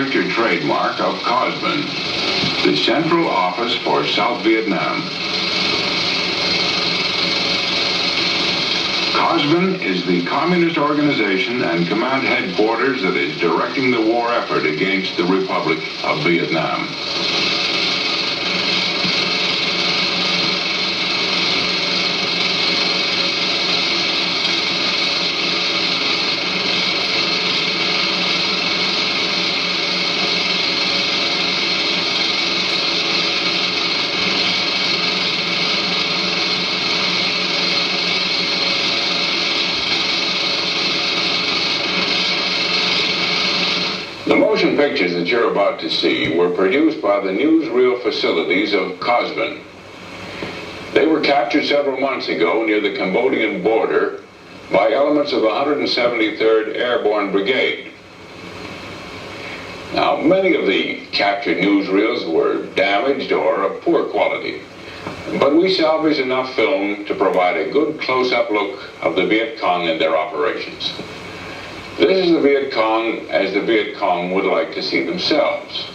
picture trademark of COSBAN, the Central Office for South Vietnam. COSBAN is the communist organization and command headquarters that is directing the war effort against the Republic of Vietnam. The motion pictures that you're about to see were produced by the newsreel facilities of COSBAN. They were captured several months ago near the Cambodian border by elements of the 173rd Airborne Brigade. Now, many of the captured newsreels were damaged or of poor quality, but we salvaged enough film to provide a good close-up look of the Viet Cong and their operations. This is the Viet Cong as the Viet Cong would like to see themselves.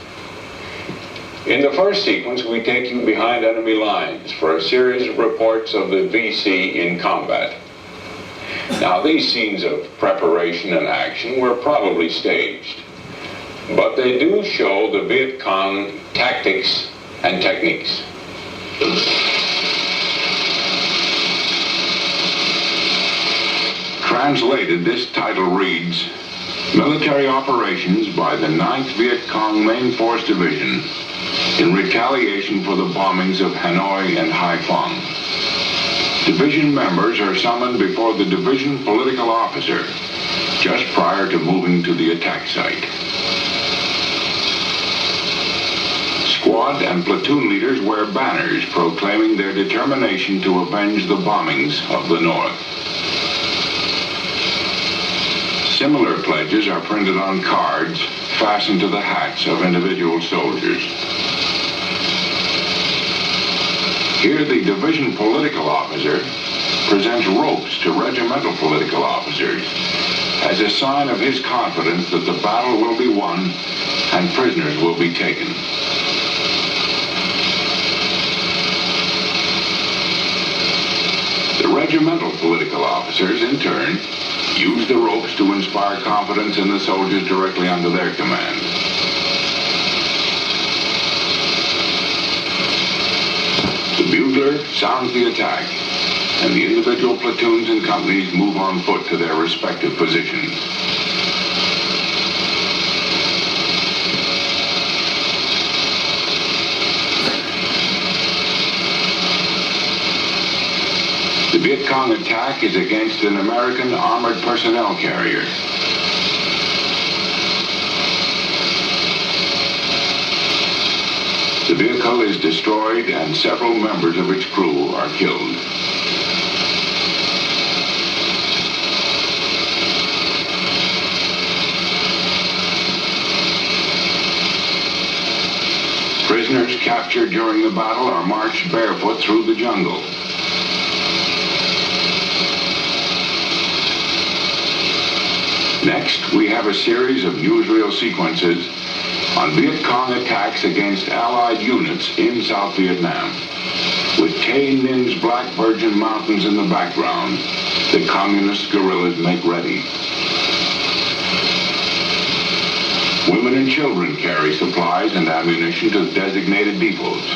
In the first sequence, we take you behind enemy lines for a series of reports of the VC in combat. Now, these scenes of preparation and action were probably staged, but they do show the Viet Cong tactics and techniques. Translated, this title reads, Military Operations by the 9th Viet Cong Main Force Division in retaliation for the bombings of Hanoi and Haiphong. Division members are summoned before the division political officer just prior to moving to the attack site. Squad and platoon leaders wear banners proclaiming their determination to avenge the bombings of the North. Similar pledges are printed on cards fastened to the hats of individual soldiers. Here, the division political officer presents ropes to regimental political officers as a sign of his confidence that the battle will be won and prisoners will be taken. The regimental political officers, in turn, use the ropes to inspire confidence in the soldiers directly under their command. The bugler sounds the attack, and the individual platoons and companies move on foot to their respective positions. The Viet Cong attack is against an American armored personnel carrier. The vehicle is destroyed and several members of its crew are killed. Prisoners captured during the battle are marched barefoot through the jungle. Next, we have a series of newsreel sequences on Viet Cong attacks against Allied units in South Vietnam. With Tay Nin's Black Virgin Mountains in the background, the communist guerrillas make ready. Women and children carry supplies and ammunition to designated depots.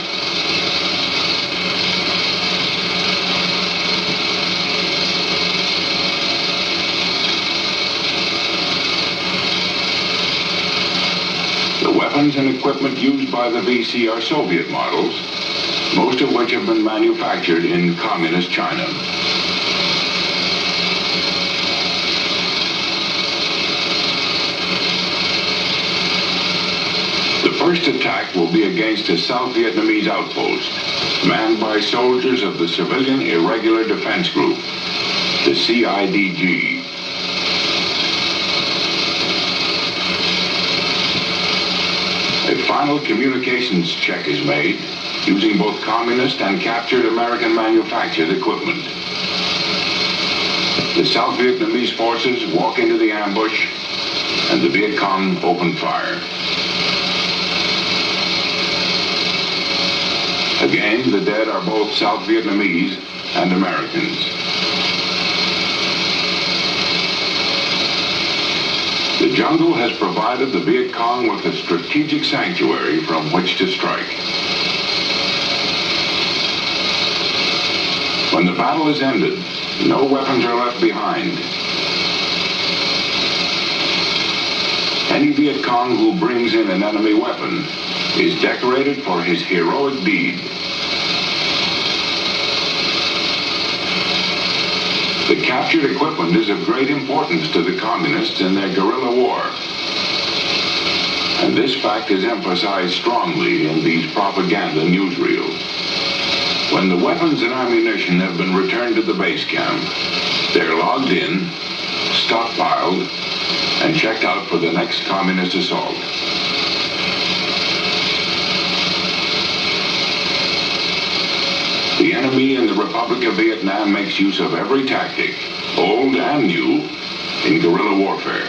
The weapons and equipment used by the VC are Soviet models, most of which have been manufactured in communist China. The first attack will be against a South Vietnamese outpost, manned by soldiers of the Civilian Irregular Defense Group, the CIDG. A final communications check is made using both communist and captured American manufactured equipment. The South Vietnamese forces walk into the ambush and the Viet Cong open fire. claims the dead are both South Vietnamese and Americans. The jungle has provided the Viet Cong with a strategic sanctuary from which to strike. When the battle is ended, no weapons are left behind. Any Viet Cong who brings in an enemy weapon is decorated for his heroic deed. The captured equipment is of great importance to the communists in their guerrilla war. And this fact is emphasized strongly in these propaganda newsreels. When the weapons and ammunition have been returned to the base camp, they're logged in, stockpiled, and checked out for the next communist assault. The enemy in the Republic of Vietnam makes use of every tactic, old and new, in guerrilla warfare.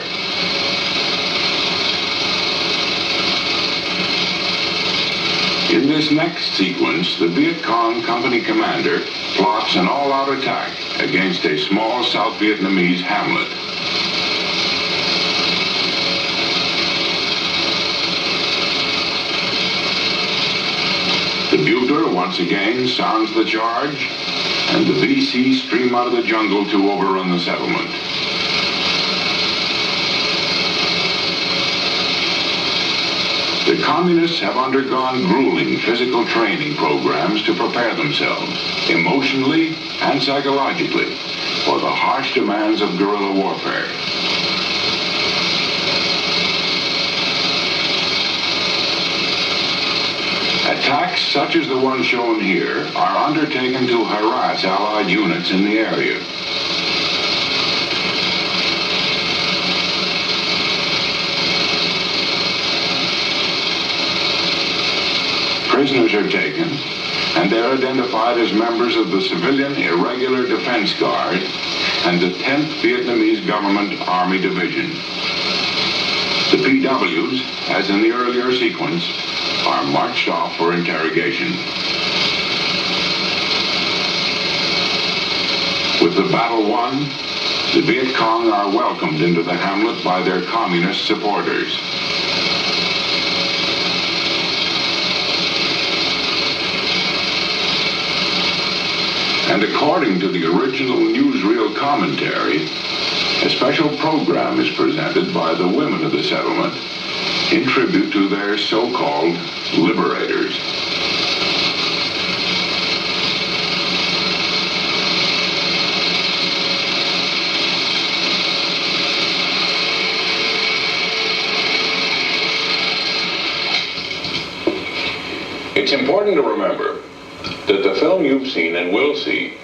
In this next sequence, the Viet Cong company commander plots an all-out attack against a small South Vietnamese hamlet. The bugler once again sounds the charge, and the VC stream out of the jungle to overrun the settlement. The communists have undergone grueling physical training programs to prepare themselves, emotionally and psychologically, for the harsh demands of guerrilla warfare. Attacks such as the one shown here are undertaken to harass Allied units in the area. Prisoners are taken, and they're identified as members of the Civilian Irregular Defense Guard and the 10th Vietnamese Government Army Division. The PWs, as in the earlier sequence, are marched off for interrogation. With the battle won, the Viet Cong are welcomed into the hamlet by their communist supporters. And according to the original newsreel commentary, a special program is presented by the women of the settlement in tribute to their so-called liberators. It's important to remember that the film you've seen and will see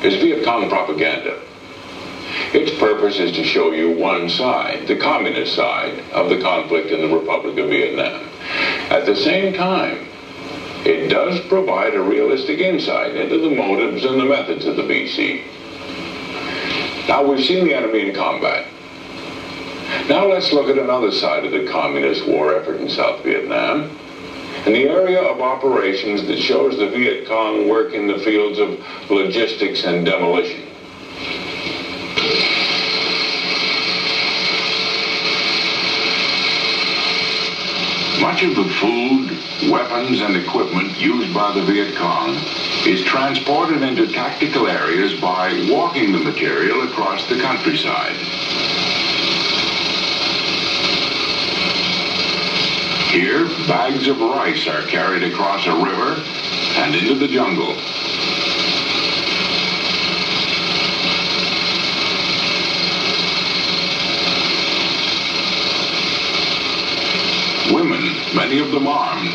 is Viet Cong propaganda. Its purpose is to show you one side, the communist side, of the conflict in the Republic of Vietnam. At the same time, it does provide a realistic insight into the motives and the methods of the VC. Now, we've seen the enemy in combat. Now let's look at another side of the communist war effort in South Vietnam, and the area of operations that shows the Viet Cong work in the fields of logistics and demolition. Much of the food, weapons, and equipment used by the Viet Cong is transported into tactical areas by walking the material across the countryside. Here, bags of rice are carried across a river and into the jungle. Women, many of them armed,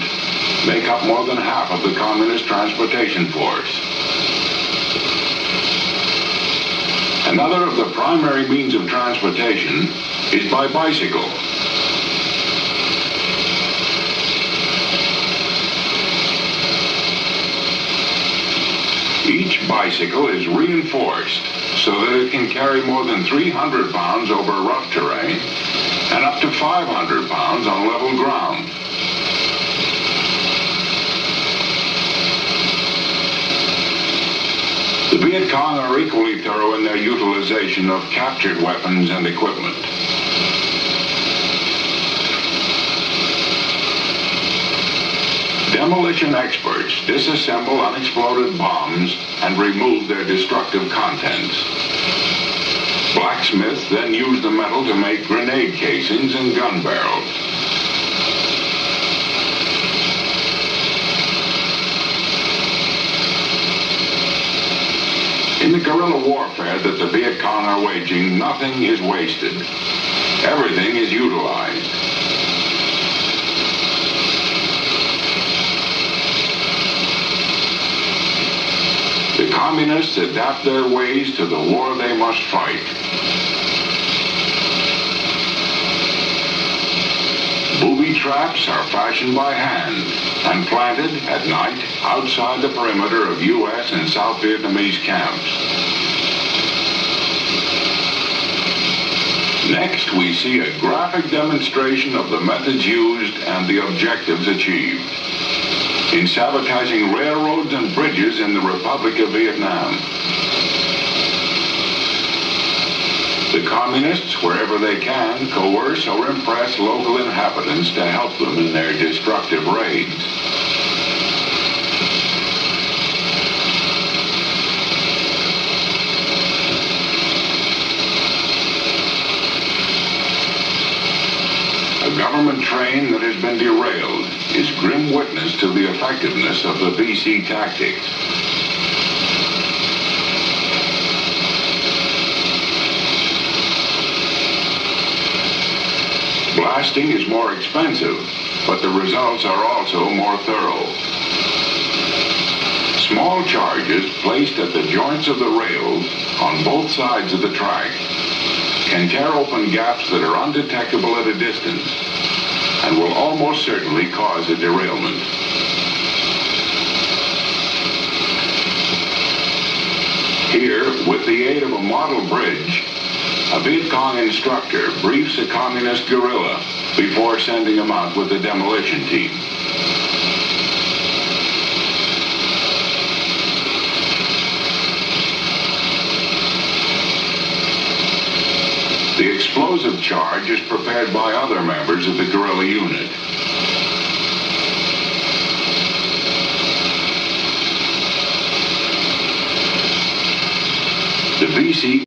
make up more than half of the communist transportation force. Another of the primary means of transportation is by bicycle. Each bicycle is reinforced so that it can carry more than 300 pounds over rough terrain and up to 500 pounds on level ground. Viet Cong are equally thorough in their utilization of captured weapons and equipment. Demolition experts disassemble unexploded bombs and remove their destructive contents. Blacksmiths then use the metal to make grenade casings and gun barrels. In the guerrilla warfare that the Viet Cong are waging, nothing is wasted. Everything is utilized. The communists adapt their ways to the war they must fight. Booby traps are fashioned by hand and planted at night outside the perimeter of U.S. and South Vietnamese camps. Next, we see a graphic demonstration of the methods used and the objectives achieved in sabotaging railroads and bridges in the Republic of Vietnam. The communists, wherever they can, coerce or impress local inhabitants to help them in their destructive raids. A government train that has been derailed is grim witness to the effectiveness of the VC tactics. Blasting is more expensive, but the results are also more thorough. Small charges placed at the joints of the rails on both sides of the track can tear open gaps that are undetectable at a distance and will almost certainly cause a derailment. Here, with the aid of a model bridge, a Viet Cong instructor briefs a communist guerrilla before sending him out with the demolition team. The explosive charge is prepared by other members of the guerrilla unit. The VC